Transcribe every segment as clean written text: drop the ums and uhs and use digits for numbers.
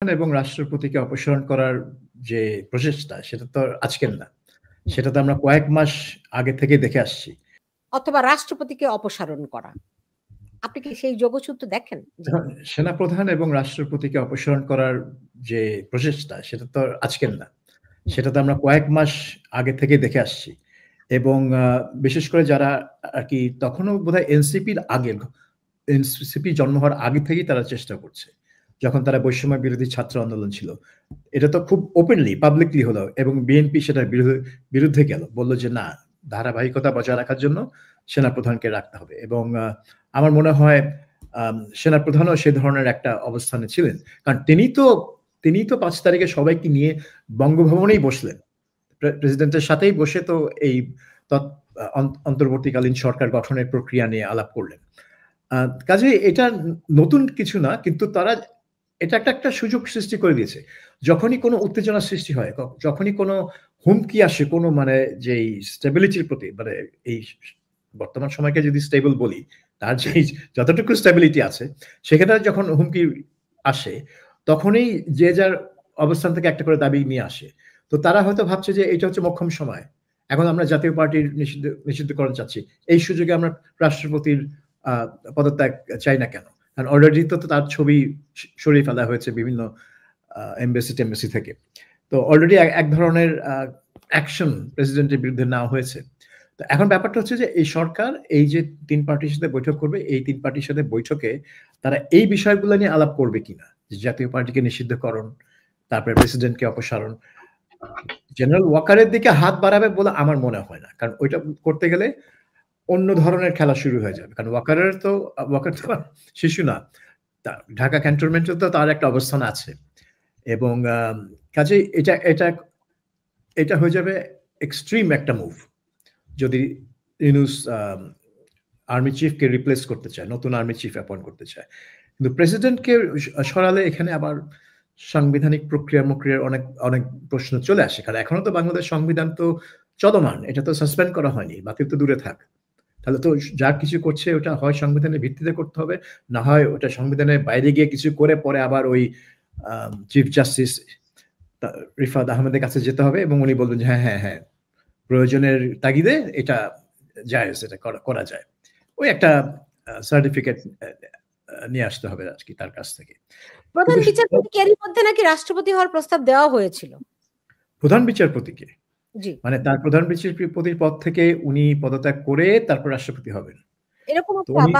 এবং রাষ্ট্রপতিকে অপসারণ করার যে প্রচেষ্টা সেটা তো আজকের না। সেটা তো আমরা কয়েক মাস আগে থেকে দেখে আসছি। অথবা রাষ্ট্রপতিকে অপসারণ করা। আপনি কি সেই যোগসূত্র দেখেন? জি। এখন সেনাপ্রধান এবং রাষ্ট্রপতিকে অপসারণ করার যে প্রচেষ্টা সেটা তো আজকের না। সেটা তো আমরা কয়েক মাস আগে থেকে দেখে আসছি। এবং বিশেষ করে যারা আরকি তখনও বোধহয় এনসিপির আগে এনসিপি জন্ম হওয়ার আগে থেকেই তারা চেষ্টা করছে। যখন তারা বৈষম্য বিরোধী ছাত্র আন্দোলন ছিল। এটা তো খুব ওপেনলি পাবলিকলি হলো এবং বিএনপি সেটার বিরুদ্ধে গেল। বলল যে না, ধারাবাহিকতা বজায় রাখার জন্য সেনাপ্রধানকে রাখতে হবে। এবং আমার মনে হয় সেনাপ্রধানও সে ধরনের একটা অবস্থানে ছিলেন। কারণ তিনিই তো ৫ তারিখে সবাইকে নিয়ে বঙ্গভবনেই বসলেন। প্রেসিডেন্টের সাথেই বসে তো এই অন্তর্বর্তীকালীন সরকার গঠনের প্রক্রিয়া নিয়ে আলাপ করলেন। কাজেই এটা নতুন কিছু না, কিন্তু তারা এটা একটা সুযোগ সৃষ্টি করে দিয়েছে। যখনই কোনো উত্তেজনা সৃষ্টি হয়, যখনই কোনো হুমকি আসে কোনো মানে যেই স্টেবিলিটির প্রতি, মানে এই বর্তমান সময়কে যদি স্টেবল বলি, তার যেই যতটুকু স্টেবিলিটি আছে সেখানে যখন হুমকি আসে তখনই যে যার অবস্থান থেকে একটা করে দাবি নিয়ে আসে। তো তারা হয়তো ভাবছে যে এটা হচ্ছে মোক্ষম সময়। এখন আমরা জাতীয় পার্টির নিষিদ্ধকরণ চাচ্ছি। এই সুযোগে আমরা রাষ্ট্রপতির পদত্যাগ চাই না কেন? কারণ অলরেডি তো তার ছবি সরিয়ে ফেলা হয়েছে বিভিন্ন এমবাসি থেকে। তো অলরেডি এক ধরনের অ্যাকশন প্রেসিডেন্টের বিরুদ্ধে নেওয়া হয়েছে। তো এখন ব্যাপারটা হচ্ছে যে এই সরকার এই যে ৩ পার্টির সাথে বৈঠক করবে, এই ৩ পার্টির সাথে বৈঠকে তারা এই বিষয়গুলো নিয়ে আলাপ করবে কিনা? জাতীয় পার্টিকে নিষিদ্ধকরণ, তারপরে প্রেসিডেন্টকে অপসারণ। জেনারেল ওয়াকারের দিকে হাত বাড়াবে বলে আমার মনে হয় না। কারণ ওইটা করতে গেলে অন্য ধরনের খেলা শুরু হয়ে যাবে। কারণ ওয়াকার তো শিশু না। ঢাকা ক্যান্টনমেন্টে তো তার একটা অবস্থান আছে। এবং কাজেই এটা হয়ে যাবে এক্সট্রিম একটা মুভ। যদি ইউনূস আর্মি চিফকে রিপ্লেস করতে চায়, নতুন আর্মি চিফ অ্যাপয়েন্ট করতে চায়। কিন্তু প্রেসিডেন্টকে সরালে এখানে আবার সাংবিধানিক প্রক্রিয়ার অনেক প্রশ্ন চলে আসে। কারণ এখনো তো বাংলাদেশ সংবিধান তো চলমান। এটা তো সাসপেন্ড করা হয়নি। বাতিল তো দূরে থাক। তাহলে তো যা কিছু করছে ওটা হয় সংবিধানের ভিত্তিতে করতে হবে, না হয় ওটা সংবিধানের বাইরে গিয়ে কিছু করে পরে আবার ওই চিফ জাস্টিস রিফাত আহমেদের কাছে যেতে হবে এবং উনি বলবেন যে হ্যাঁ, প্রয়োজনের তাগিদে এটা জায়েজ, এটা করা যায়। ওই একটা সার্টিফিকেট নিয়ে আসতে হবে আজকে তার কাছ থেকে। প্রধান বিচারপতিকে এরই মধ্যে নাকি রাষ্ট্রপতি হওয়ার প্রস্তাব দেওয়া হয়েছিল। প্রধান বিচারপতিকে? জি। মানে তার প্রধান বিচারপতির পদ থেকে উনি পদত্যাগ করে তারপর রাষ্ট্রপতি হবেন। এরকম তো উনি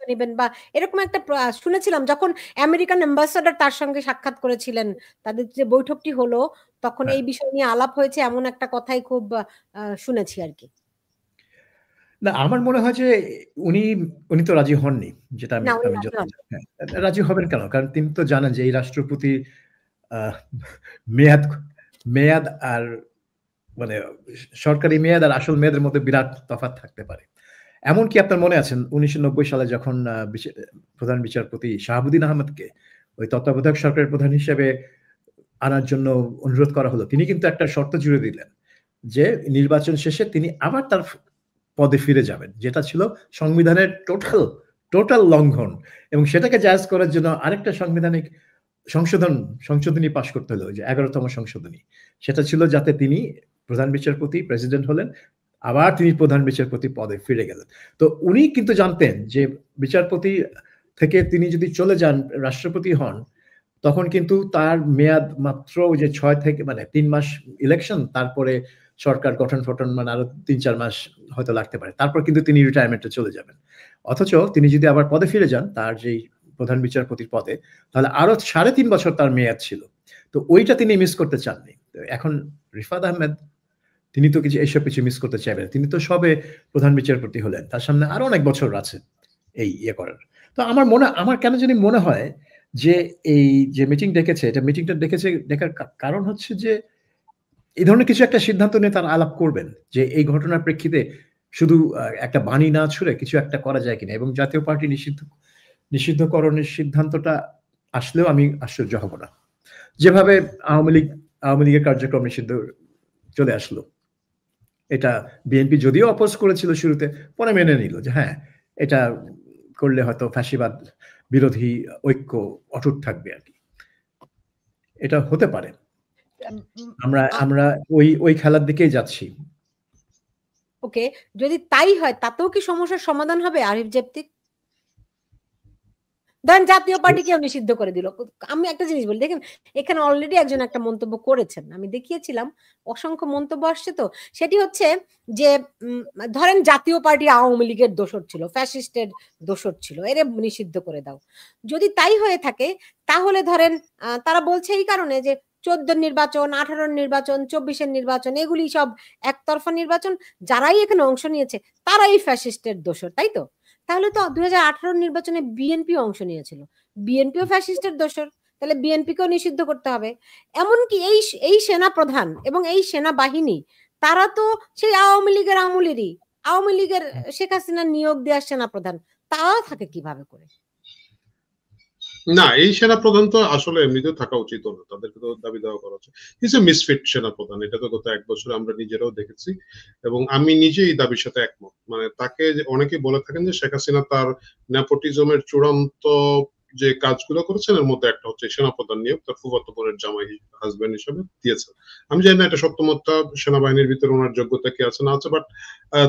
নেবেন বা এরকম একটা শুনেছিলাম যখন আমেরিকান অ্যাম্বাসাডার তার সঙ্গে সাক্ষাৎ করেছিলেন, তাদের যে বৈঠকটি হলো তখন এই বিষয় নিয়ে আলাপ হয়েছে এমন একটা কথাই খুব শুনেছি আর কি। না, আমার মনে হয় যে উনি তো রাজি হননি, যেটা আমি রাজি হবেন কেন? কারণ তিনি তো জানেন যে এই রাষ্ট্রপতি মেয়াদ আর মানে সরকারি মেয়াদ আর আসল মেয়াদের মধ্যে বিরাট তফাৎ থাকতে পারে। এমনকি আপনার মনে আছেন ১৯৯০ সালে যখন প্রধান বিচারপতি শাহাবুদ্দিন আহমেদকে ওই তত্ত্বাবধায়ক সরকারের প্রধান হিসেবে আনার জন্য অনুরোধ করা হলো, তিনি কিন্তু একটা শর্ত জুড়ে দিলেন যে নির্বাচন শেষে তিনি আবার তার পদে ফিরে যাবেন, যেটা ছিল সংবিধানের টোটাল লঙ্ঘন। এবং সেটাকে জায়েজ করার জন্য আরেকটা সাংবিধানিক সংশোধনী পাশ করতে হলো, যে ১১তম সংশোধনী। সেটা ছিল যাতে তিনি প্রধান বিচারপতি, প্রেসিডেন্ট হলেন, আবার তিনি প্রধান বিচারপতি পদে ফিরে গেলেন। তো উনি কিন্তু জানতেন যে বিচারপতি থেকে তিনি যদি চলে যান রাষ্ট্রপতি হন, তখন কিন্তু তার মেয়াদ মাত্র যে ৬ থেকে মানে ৩ মাস ইলেকশন, তারপরে সরকার গঠন মানে আরো ৩-৪ মাস হয়তো লাগতে পারে। তারপর কিন্তু তিনি রিটায়ারমেন্টে চলে যাবেন। অথচ তিনি যদি আবার পদে ফিরে যান, তার যেই প্রধান বিচারপতির পদে, তাহলে আরো ৩.৫ বছর তার মেয়াদ ছিল। তো ওইটা তিনি মিস করতে চাননি। এখন রিফাত আহমেদ তিনি তো এইসব কিছু মিস করতে চাইবেন। তিনি তো সবে প্রধান বিচারপতি হলেন। তার সামনে আরো অনেক বছর আছে এই করার। তো আমার কেন জানি মনে হয় যে এই যে মিটিং ডেকেছে, এটা মিটিংটা ডেকার কারণ হচ্ছে যে এই ধরনের কিছু একটা সিদ্ধান্ত নিয়ে তারা আলাপ করবেন যে এই ঘটনার প্রেক্ষিতে শুধু একটা বাণী না ছুড়ে কিছু একটা করা যায় কিনা। এবং জাতীয় পার্টি নিষিদ্ধকরণের সিদ্ধান্তটা আসলেও আমি আশ্চর্য হব না। যেভাবে আওয়ামী লীগের কার্যক্রম নিষিদ্ধ চলে আসলো, এটা বিএনপি যদিও অপোজ করেছিল শুরুতে, পরে মেনে নিল যে হ্যাঁ, এটা করলে হয়তো ফ্যাসিবাদ বিরোধী ঐক্য অটুট থাকবে আর কি। এটা হতে পারে। আমরা আ আমরা ওই খেলার দিকেই যাচ্ছি। ওকে, যদি তাই হয় তাতেও কি সমস্যার সমাধান হবে আরিফ জেপ্তির? ধরেন জাতীয় পার্টিকেও নিষিদ্ধ করে দিল। আমি একটা জিনিস বলি, দেখেন এখানে অলরেডি একজন একটা মন্তব্য করেছেন। আমি দেখিয়েছিলাম, অসংখ্য মন্তব্য আসছে তো। সেটি হচ্ছে যে ধরেন জাতীয় পার্টি আওয়ামী লীগের দোসর ছিল, ফ্যাসিস্টের দোসর ছিল, এরে নিষিদ্ধ করে দাও। যদি তাই হয়ে থাকে তাহলে ধরেন তারা বলছে এই কারণে যে 14 নির্বাচন, 18 নির্বাচন, 24 নির্বাচন, এগুলি সব একতরফা নির্বাচন, যারাই এখানে অংশ নিয়েছে তারাই ফ্যাসিস্টের দোসর, তাই তো? তাহলে তো 2018 নির্বাচনে বিএনপি অংশ নিয়েছিল, বিএনপিও ফ্যাসিস্টের দোসর, তাহলে বিএনপিকেও নিষিদ্ধ করতে হবে। এমনকি এই সেনা প্রধান এবং এই সেনাবাহিনী তারা তো সেই আওয়ামী লীগের আমলেরই, আওয়ামী লীগের শেখ হাসিনার নিয়োগ দেওয়ার সেনা প্রধান, তারাও থাকে কিভাবে করে? না, এই সেনা প্রধান তো আসলে এমনিতেও থাকা উচিত না, তাদেরকে তো দাবি দেওয়া করা উচিত। ইজ এ মিসফিট সেনা প্রধান, এটা তো গত 1 বছরে আমরা নিজেরাও দেখেছি এবং আমি নিজে এই দাবির সাথে একমত। মানে তাকে অনেকে বলে থাকেন যে শেখ হাসিনা তার নেপোটিজমের চূড়ান্ত যে কাজগুলো করেছেন এর মধ্যে একটা হচ্ছে সেনাপ্রধান নিয়োগ, তার ফুফাতো বোনের জামাই হাজবেন্ড হিসেবে দিয়েছেন। আমি জানি না এটা সত্যমতটা সেনাবাহিনীর ভিতরে ওনার যোগ্যতা কি আছে না আছে, বাট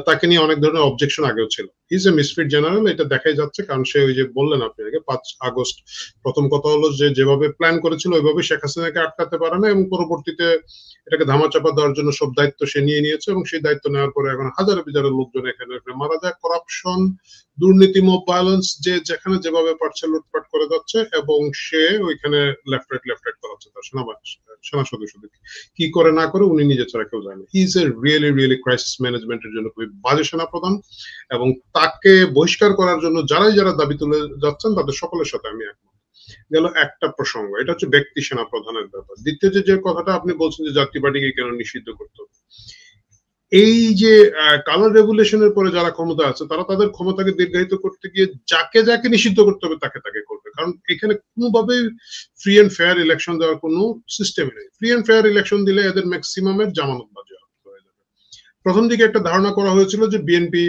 তাকে নিয়ে অনেক ধরনের অবজেকশন আগেও ছিল। ইজ এ মিসফিট জেনারেল, এটা দেখাই যাচ্ছে, কারণ সে ওই যে বললেন আপনি আগে 5 আগস্ট প্রথম কথা হলো যে যেভাবে প্ল্যান করেছিল ওইভাবে শেখ হাসিনাকে আটকাতে পারে না এবং পরবর্তীতে এটাকে ধামাচাপা দেওয়ার জন্য সব দায়িত্ব সে নিয়ে নিয়েছে এবং সেই দায়িত্ব নেওয়ার পরে এখন হাজারে বিজারের লোকজন এখানে মারা যায়। করাপশন, দুর্নীতি, মব ভায়োলেন্স, যে যেখানে যেভাবে পারছে লুটপাট করে যাচ্ছে এবং সে ওইখানে লেফট রাইট করাচ্ছে তার সেনা সদস্যদের। কি করে না করে উনি নিজে ছাড়া কেউ জানে। He is a really crisis ম্যানেজমেন্টের জন্য খুবই বাজে সেনা প্রধান এবং তাকে বহিষ্কার করার জন্য যারা দাবি তুলে যাচ্ছেন তাদের সকলের সাথে আমি একমত। গেল একটা প্রসঙ্গ, এটা হচ্ছে ব্যক্তি সেনা প্রধানের ব্যাপার। দ্বিতীয় যে কথাটা আপনি বলছেন যে জাতীয় পার্টিকে কেন নিষিদ্ধ করতে হবে, এই যে কালার রেগুলেশনের পরে যারা ক্ষমতা আছে তারা তাদের ক্ষমতাকে দীর্ঘায়িত করতে গিয়ে যাকে যাকে নিষিদ্ধ করতে হবে তাকে তাকে করবে, কারণ এখানে কোনোভাবেই ফ্রি এন্ড ফেয়ার ইলেকশন দেওয়ার কোনো সিস্টেম নেই। ফ্রি এন্ড ফেয়ার ইলেকশন দিলে এদের ম্যাক্সিমামের জামানত বাজেয়াপ্ত হয়ে যাবে। প্রথম দিকে একটা ধারণা করা হয়েছিল যে বিএনপি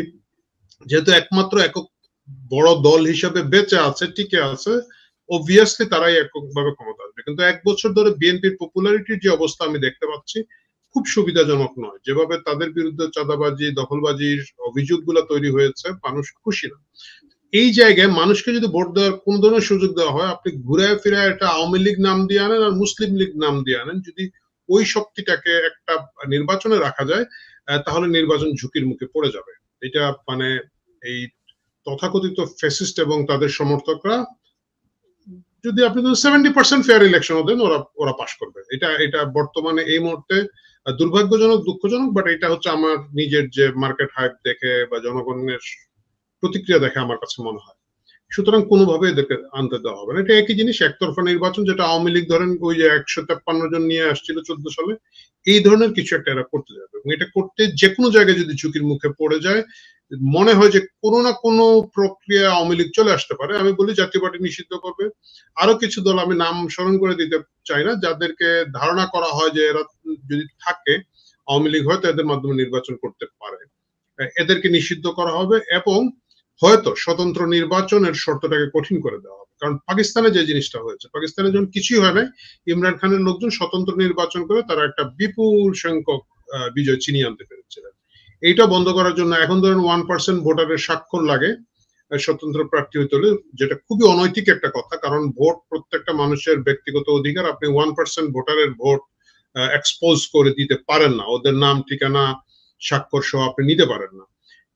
যেহেতু একমাত্র একক বড় দল হিসেবে বেঁচে আছে, টিকে আছে, অবভিয়াসলি তারাই এককভাবে ক্ষমতা আসবে। কিন্তু 1 বছর ধরে বিএনপির পপুলারিটির যে অবস্থা আমি দেখতে পাচ্ছি খুব সুবিধাজনক নয়। যেভাবে তাদের বিরুদ্ধে চাঁদাবাজি, দখলবাজির অভিযোগগুলো তৈরি হয়েছে, মানুষ খুশি না। এই জায়গায় মানুষকে যদি ভোট দেওয়ার কোন ধরনের সুযোগ দেওয়া হয়, আপনি ঘুরে ফিরে একটা আওয়ামী লীগ নাম দিয়ে আনেন আর মুসলিম লীগ নাম দিয়ে আনেন, যদি ওই শক্তিটাকে একটা নির্বাচনে রাখা যায় তাহলে নির্বাচন ঝুঁকির মুখে পড়ে যাবে। এটা মানে এই তথাকথিত ফ্যাসিস্ট এবং তাদের সমর্থকরা যদি আপনি 70% ফেয়ার ইলেকশন দেন ওরা পাশ করবে। এটা বর্তমানে এই মুহূর্তে দুর্ভাগ্যজনক, দুঃখজনক, বাট এটা হচ্ছে আমার নিজের যে মার্কেট হাইপ দেখে বা জনগণের প্রতিক্রিয়া দেখে আমার কাছে মনে হয়। সুতরাং কোনোভাবে এদেরকে আনতে দেওয়া হবে না। এটা একই জিনিস, একতরফা নির্বাচন, যেটা আওয়ামী লীগ ধরেন ওই যে 153 জন নিয়ে আসছিল 14 সালে, এই ধরনের কিছু একটা এরা করতে যাবে এবং এটা করতে যে কোনো জায়গায় যদি ঝুঁকির মুখে পড়ে যায়, মনে হয় যে কোনো না কোনো প্রক্রিয়া আওয়ামী লীগ চলে আসতে পারে। আমি বলি জাতীয় পার্টি নিষিদ্ধ করবে, আরো কিছু দল আমি নাম স্মরণ করে দিতে চাই না, যাদেরকে ধারণা করা হয় যে এরা যদি থাকে আওয়ামী লীগ হয়তো এদের মাধ্যমে নির্বাচন করতে পারে, এদেরকে নিষিদ্ধ করা হবে এবং হয়তো স্বতন্ত্র নির্বাচনের শর্তটাকে কঠিন করে দেওয়া হবে। কারণ পাকিস্তানে যে জিনিসটা হয়েছে, পাকিস্তানে যখন কিছুই হয় নাই, ইমরান খানের লোকজন স্বতন্ত্র নির্বাচন করে তারা একটা বিপুল সংখ্যক বিজয় ছিনিয়ে আনতে পেরেছিলেন। এইটা বন্ধ করার জন্য এখন ধরেন 1% ভোটারের স্বাক্ষর লাগে স্বতন্ত্র প্রার্থী হইতে হলে, যেটা খুবই অনৈতিক একটা কথা, কারণ ভোট প্রত্যেকটা মানুষের ব্যক্তিগত অধিকার। আপনি 1% ভোটারের ভোট এক্সপোজ করে দিতে পারেন না, ওদের নাম ঠিকানা স্বাক্ষর সহ আপনি নিতে পারেন না।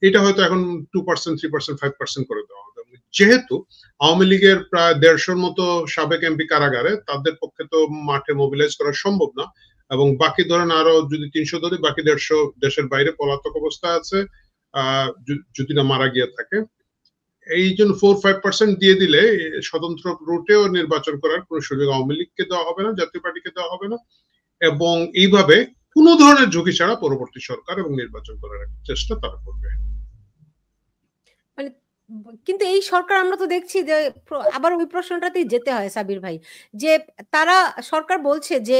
এটা হয়তো এখন 2%, 3%, 5% করে দেওয়া হবে। যেহেতু আওয়ামী লীগের প্রায় 150-র মতো সাবেক এমপি কারাগারে, তাদের পক্ষে তো মাঠে মোবিলাইজ করা সম্ভব না এবং বাকি ধরেন আরো যদি 300 ধরে, বাকি 150 দেশের বাইরে পলাতক অবস্থায় আছে যদি না মারা গিয়ে থাকে। এই জন্য 4-5% দিয়ে দিলে স্বতন্ত্র রুটেও নির্বাচন করার কোনো সুযোগ আওয়ামী লীগকে দেওয়া হবে না, জাতীয় পার্টিকে দেওয়া হবে না এবং এইভাবে কোন ধরনের ঝুঁকি ছাড়া পরবর্তী সরকার এবং নির্বাচন করার চেষ্টা তারা করবে। মানে কিন্তু এই সরকার আমরা তো দেখছি যে আবার ওই প্রশ্নটাতেই যেতে হয় সাবির ভাই, যে তারা সরকার বলছে যে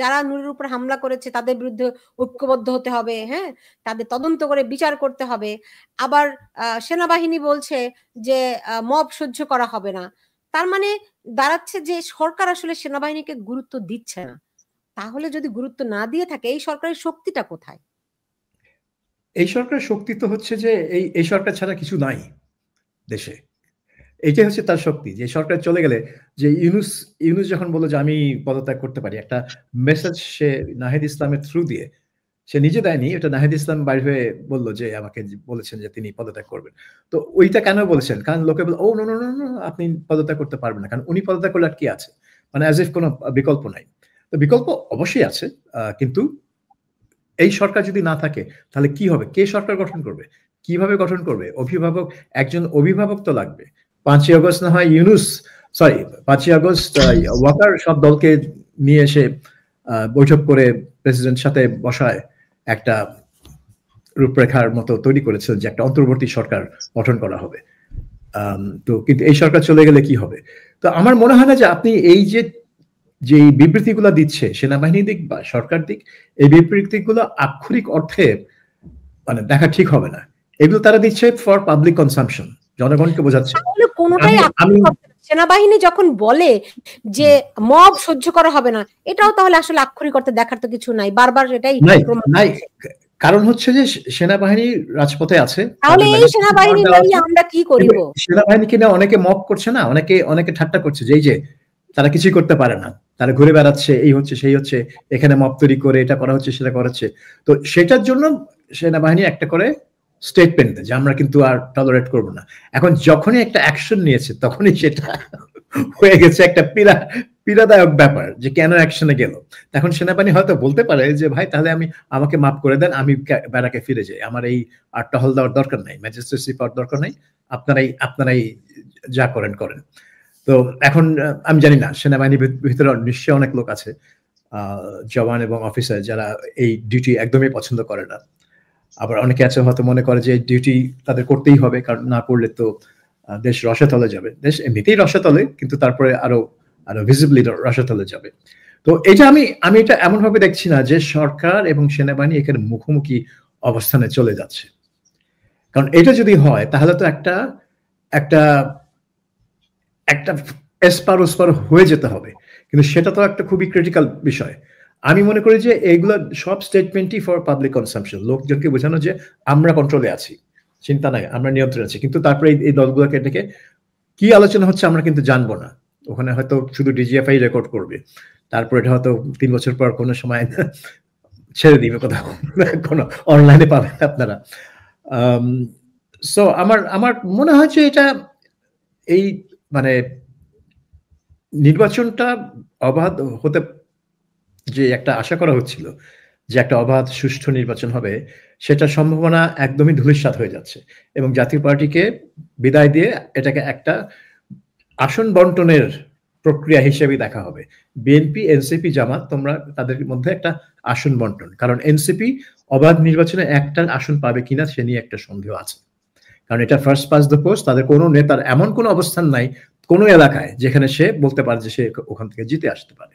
যারা নুরের উপর হামলা করেছে তাদের বিরুদ্ধে ঐক্যবদ্ধ হতে হবে, হ্যাঁ, তাদের তদন্ত করে বিচার করতে হবে। আবার সেনাবাহিনী বলছে যে মব সহ্য করা হবে না। তার মানে দাঁড়াচ্ছে যে সরকার আসলে সেনাবাহিনীকে গুরুত্ব দিচ্ছে না। তাহলে যদি গুরুত্ব না দিয়ে থাকে এই সরকারের শক্তিটা কোথায়? এই সরকারের শক্তি তো হচ্ছে যে এই সরকার ছাড়া কিছু নাই দেশে। এইটাই হচ্ছে তার শক্তি, যে সরকার চলে গেলে, যে ইউনূস যখন বলল যে আমি পদত্যাগ করতে পারি, একটা মেসেজ সে নাহিদ ইসলামের থ্রু দিয়ে, সে নিজে দেয়নি, এটা নাহিদ ইসলাম বাইরে হয়ে বললো যে আমাকে বলেছেন যে তিনি পদত্যাগ করবেন। তো ওইটা কেন বলেছেন? কারণ লোকে বলে ও নো নো নো নো, আপনি পদত্যাগ করতে পারবেন না, কারণ উনি পদত্যাগ করলে আর কি আছে, মানে অ্যাজ ইফ কোনো বিকল্প নাই। তো বিকল্প অবশ্যই আছে, কিন্তু এই সরকার যদি না থাকে তাহলে কি হবে? কে সরকার গঠন করবে? কিভাবে গঠন করবে? একজন অভিভাবক তো লাগবে। 5ই আগস্ট না হয় ইউনূস, সরি 5ই আগস্ট ওয়াকার সব দলকে নিয়ে এসে বৈঠক করে প্রেসিডেন্টের সাথে বসায় একটা রূপরেখার মতো তৈরি করেছিলেন যে একটা অন্তর্বর্তী সরকার গঠন করা হবে। তো কিন্তু এই সরকার চলে গেলে কি হবে? তো আমার মনে হয় না যে আপনি এই যে বিবৃতিগুলো দিচ্ছে সেনাবাহিনী দিক বা সরকার দিক, এই বিবৃতিগুলো আক্ষরিক অর্থে মানে দেখা ঠিক হবে না। এগুলো তারা দিচ্ছে ফর পাবলিক কনসাম্পশন, জনগণকে বোঝাচ্ছে। তাহলে কোনোটাই সেনাবাহিনী যখন বলে যে মব সহ্য করা হবে না, এটাও তাহলে আসলে আক্ষরিক অর্থে দেখার তো কিছু নাই, বারবার এটাই নাই। কারণ হচ্ছে যে সেনাবাহিনী রাজপথে আছে, তাহলে এই সেনাবাহিনী নিয়ে আমরা কি করিব? সেনাবাহিনীকে নিয়ে অনেকে মব করছে না, অনেকে ঠাট্টা করছে যে এই যে তারা কিছুই করতে পারে না, তারা ঘুরে বেড়াচ্ছে, এই হচ্ছে সেই হচ্ছে, এখানে মব তৈরি করে এটা করা হচ্ছে সেটা করা হচ্ছে। তো সেটার জন্য সেনাবাহিনী একটা করে স্টেটমেন্ট যে আমরা কিন্তু আর টলারেট করব না। এখন যখনই একটা অ্যাকশন নিয়েছে তখনই সেটা হয়ে গেছে একটা পীড়াদায়ক ব্যাপার যে কেন অ্যাকশনে গেল। এখন সেনাবাহিনী হয়তো বলতে পারে যে ভাই তাহলে আমাকে মাফ করে দেন, আমি ব্যারাকে ফিরে যাই, আমার এই আর টহল দেওয়ার দরকার নাই, ম্যাজিস্ট্রেসি পাওয়ার দরকার নাই, আপনারাই যা করেন। তো এখন আমি জানি না, সেনাবাহিনীর ভিতরে নিশ্চয়ই অনেক লোক আছে জওয়ান এবং অফিসার যারা এই ডিউটি একদমই পছন্দ করে না। আবার অনেকে আছে হয়তো মনে করে যে ডিউটি তাদের করতেই হবে, কারণ না করলে তো দেশ রসাতলে যাবে। দেশ এমনিতেই রসাতলে, কিন্তু তারপরে আরো ভিজিবলি রসাতলে যাবে। তো এটা আমি এটা এমন ভাবে দেখছি না যে সরকার এবং সেনাবাহিনী এখানে মুখোমুখি অবস্থানে চলে যাচ্ছে। কারণ এটা যদি হয় তাহলে তো একটা এসপার ওসপার হয়ে যেতে হবে, কিন্তু সেটা তো একটা খুবই ক্রিটিক্যাল বিষয়। আমি মনে করি যে এইগুলো সব স্টেটমেন্টই ফর পাবলিক কনসাম্পশন, লোকজনকে বোঝানো যে আমরা কন্ট্রোলে আছি, চিন্তা নাই, আমরা নিয়ন্ত্রণে আছি। কিন্তু তারপরে এই দলগুলোকে ডেকে কি আলোচনা হচ্ছে আমরা কিন্তু জানবো না। ওখানে হয়তো শুধু ডিজিএফআই রেকর্ড করবে, তারপর এটা হয়তো 3 বছর পর কোনো সময় ছেড়ে দিবে কোথাও, কোনো অনলাইনে পাবেন আপনারা। সো আমার মনে হয় যে এটা এই মানে নির্বাচনটা অবাধ হতে যে একটা আশা করা হচ্ছিল যে একটা অবাধ সুষ্ঠু নির্বাচন হবে, সেটা সম্ভাবনা একদমই ধূলিসাৎ হয়ে যাচ্ছে। এবং জাতীয় পার্টিকে বিদায় দিয়ে এটাকে একটা আসন বন্টনের প্রক্রিয়া হিসেবে দেখা হবে। বিএনপি, এনসিপি, জামাত, তোমরা তাদের মধ্যে একটা আসন বন্টন, কারণ এনসিপি অবাধ নির্বাচনে একটা আসন পাবে কিনা সে নিয়ে একটা সন্দেহ আছে। কারণ এটা ফার্স্ট পাস দ্য পোস্ট, তাদের কোনো নেতার এমন কোনো অবস্থান নাই কোনো এলাকায় যেখানে সে বলতে পারে যে সে ওখান থেকে জিতে আসতে পারে।